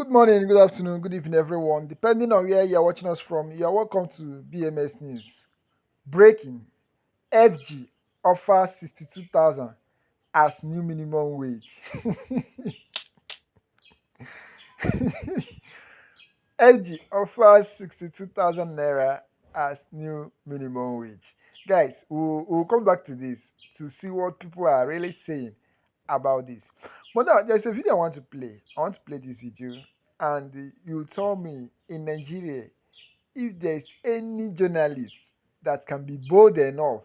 Good morning, good afternoon, good evening, everyone. Depending on where you are watching us from, you are welcome to BMS News. Breaking: FG offers 62,000 as new minimum wage. FG offers 62,000 naira as new minimum wage. Guys, we'll come back to this to see what people are really saying about this. But now there's a video I want to play. I want to play this video, and you tell me in Nigeria if there's any journalist that can be bold enough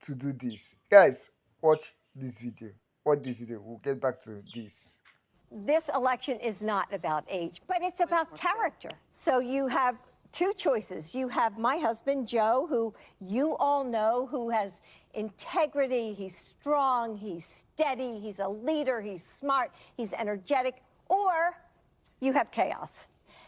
to do this. Guys, watch this video. Watch this video. We'll get back to this. This election is not about age, but it's about character. So you have two choices. You have my husband, Joe, who you all know, who has integrity, he's strong, he's steady, he's a leader, he's smart, he's energetic, or you have chaos.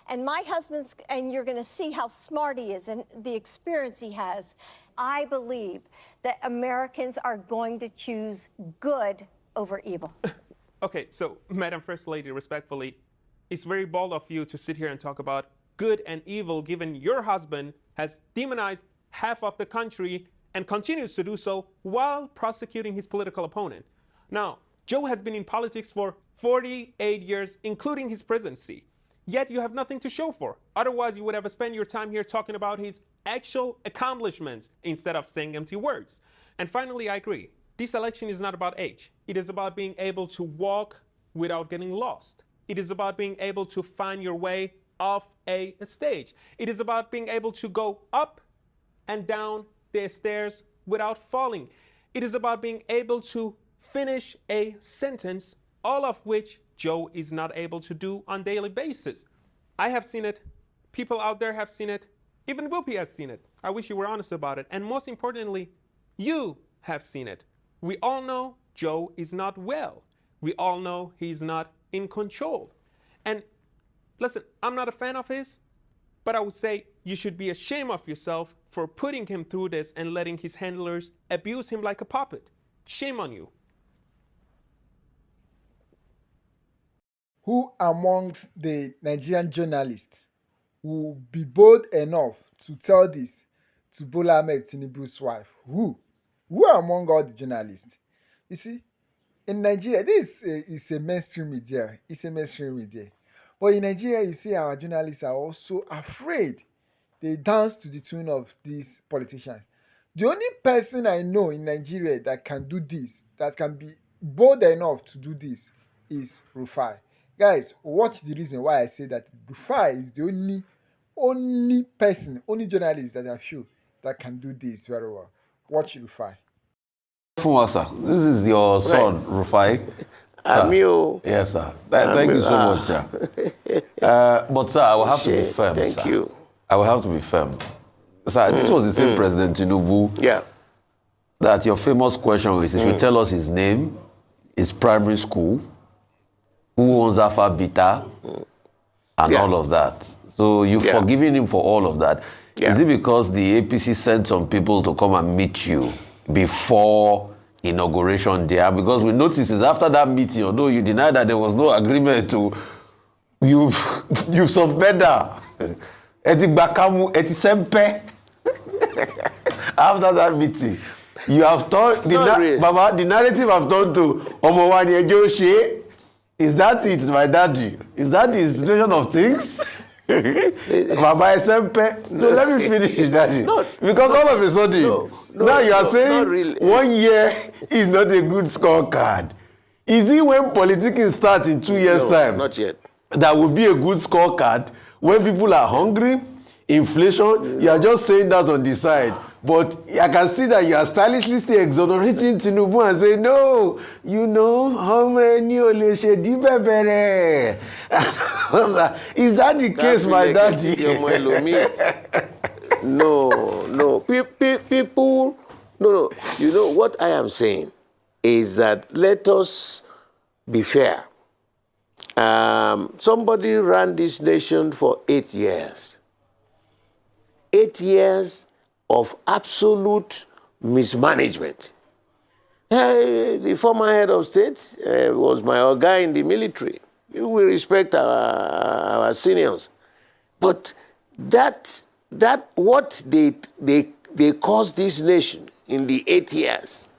And my husband's, and you're going to see how smart he is and the experience he has. I believe that Americans are going to choose good over evil. Okay, so Madam First Lady, respectfully, it's very bold of you to sit here and talk about good and evil, given your husband has demonized half of the country and continues to do so while prosecuting his political opponent. Now, Joe has been in politics for 48 years, including his presidency. Yet you have nothing to show for. Otherwise, you would have spent your time here talking about his actual accomplishments instead of saying empty words. And finally, I agree. This election is not about age. It is about being able to walk without getting lost. It is about being able to find your way off a stage. It is about being able to go up and down the stairs without falling. It is about being able to finish a sentence, all of which Joe is not able to do on a daily basis. I have seen it. People out there have seen it. Even Whoopi has seen it. I wish you were honest about it. And most importantly, you have seen it. We all know Joe is not well. We all know he's not in control. And listen, I'm not a fan of his, but I would say you should be ashamed of yourself for putting him through this and letting his handlers abuse him like a puppet. Shame on you. Who amongst the Nigerian journalists will be bold enough to tell this to Bola Ahmed Tinubu's wife? Who? Who among all the journalists? You see, in Nigeria, this is a mainstream media. It's a mainstream media. But in Nigeria, you see our journalists are also afraid. They dance to the tune of these politicians. The only person I know in Nigeria that can do this, that can be bold enough to do this, is Rufai. Guys, watch the reason why I say that Rufai is the only person, only journalist that I feel that can do this very well. Watch Rufai. Sir, this is your son, Rufai. Amio. Yes, sir. Thank you so much, sir. But, sir, I will have to be firm, Thank you. I will have to be firm. Sir, this was the same President Tinubu. Yeah. That your famous question is, he should tell us his name, his primary school, who owns Alpha Beta, and all of that. So you've forgiven him for all of that. Yeah. Is it because the APC sent some people to come and meet you before inauguration there? Because we noticed is after that meeting, although you denied that there was no agreement to, you've suspended her. After that meeting, you have turned the narrative have turned to Omowani Ejoshi. Is that it, my daddy? Is that the situation of things? Baba SMP. No, let me finish, daddy. No, because all of a sudden, now you are saying really. 1 year is not a good scorecard. Is it when politicking starts in 2 years' time? Not yet. That will be a good scorecard when people are hungry, inflation. You are just saying that on the side. But I can see that you are stylishly still exonerating Tinubu and saying, no, you know, how many Oleshedi bebere? Is that the case, my daddy? No. People, no. You know, what I am saying is that let us be fair. Somebody ran this nation for 8 years. 8 years of absolute mismanagement. The former head of state was my guy in the military. We respect our seniors. But that what they caused this nation in the 8 years,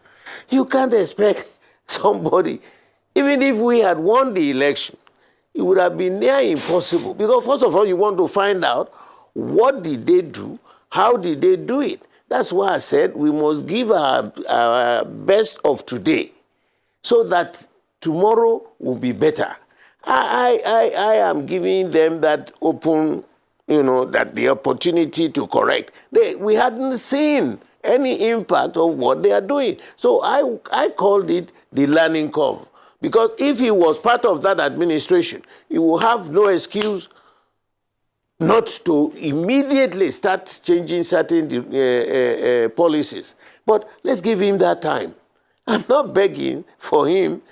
you can't expect somebody, even if we had won the election, it would have been near impossible. Because first of all, you want to find out what did they do, how did they do it. That's why I said we must give our best of today so that tomorrow will be better. I am giving them that open, that the opportunity to correct. We hadn't seen any impact of what they are doing. So I called it the learning curve. Because if he was part of that administration, he will have no excuse not to immediately start changing certain policies. But let's give him that time. I'm not begging for him.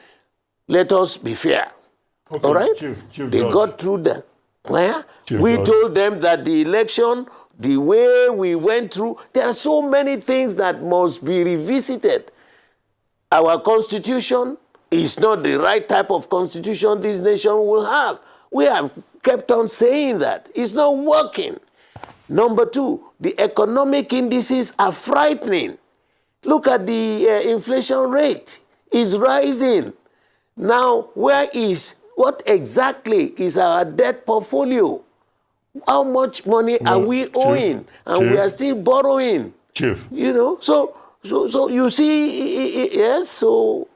Let us be fair. Okay, all right? Chief they Judge. got through that. We Judge. told them that the election, the way we went through, there are so many things that must be revisited. Our constitution is not the right type of constitution this nation will have. We have kept on saying that. It's not working. Number two, the economic indices are frightening. Look at the inflation rate. It's rising. Now, what exactly is our debt portfolio? How much money are we owing? And we are still borrowing. Chief. So you see, yes, so...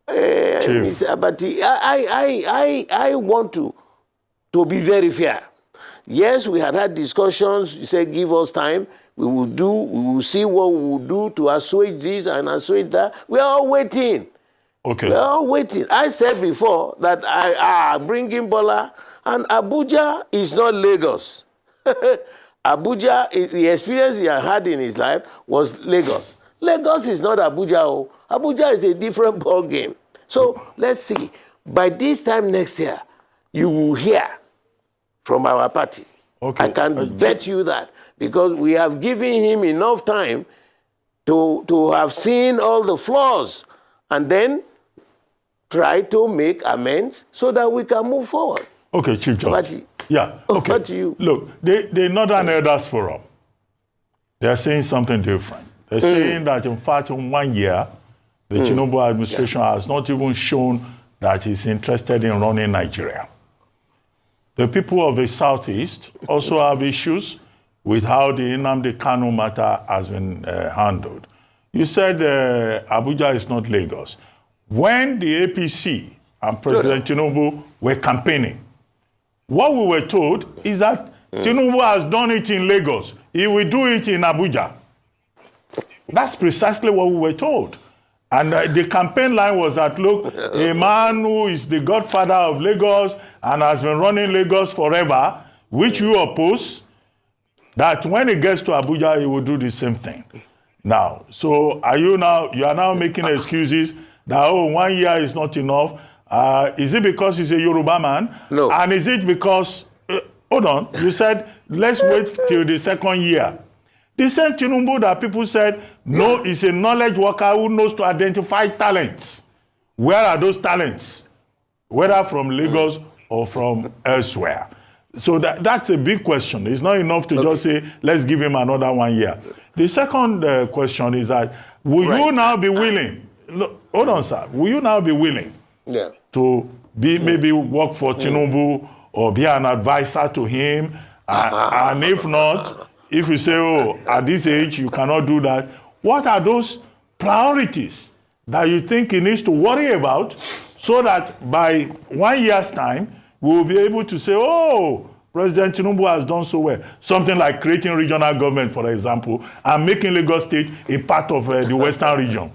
but I want to be very fair. Yes, we had discussions. You said, give us time. We will see what we will do to assuage this and assuage that. We are all waiting. Okay. We are all waiting. I said before that I bring in Bola, and Abuja is not Lagos. Abuja, the experience he had in his life was Lagos. Lagos is not Abuja. Abuja is a different ball game. So let's see. By this time next year, you will hear from our party. Okay. I can bet you that, because we have given him enough time to have seen all the flaws and then try to make amends so that we can move forward. Okay, Chief Judge. Party. Yeah, okay. Over to you. Look, the Northern Elders Forum, they are saying something different. They're saying that, in fact, in 1 year, the Tinubu administration has not even shown that it's interested in running Nigeria. The people of the Southeast also have issues with how the Nnamdi Kanu matter has been handled. You said Abuja is not Lagos. When the APC and President Tinubu were campaigning, what we were told is that Tinubu has done it in Lagos. He will do it in Abuja. That's precisely what we were told. And the campaign line was that, look, a man who is the godfather of Lagos and has been running Lagos forever, which you oppose, that when he gets to Abuja, he will do the same thing. Now, so you are now making excuses that, 1 year is not enough. Is it because he's a Yoruba man? No. And is it because, hold on, you said, let's wait till the second year. The same Tinubu that people said, no, is a knowledge worker who knows to identify talents. Where are those talents? Whether from Lagos or from elsewhere. So that's a big question. It's not enough to just say, let's give him another 1 year. The second question is that, will you now be willing, look, hold on, sir, will you now be willing to maybe work for Tinubu or be an advisor to him? And if not, if you say, at this age, you cannot do that, what are those priorities that you think he needs to worry about so that by 1 year's time, we will be able to say, President Tinubu has done so well. Something like creating regional government, for example, and making Lagos State a part of the Western region.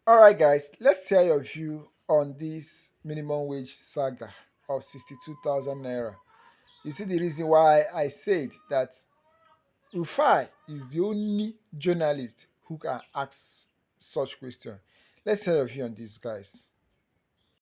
All right, guys, let's hear your view on this minimum wage saga of 62,000 naira. You see the reason why I said that Rufai is the only journalist who can ask such question. Let's hear your view on this, guys.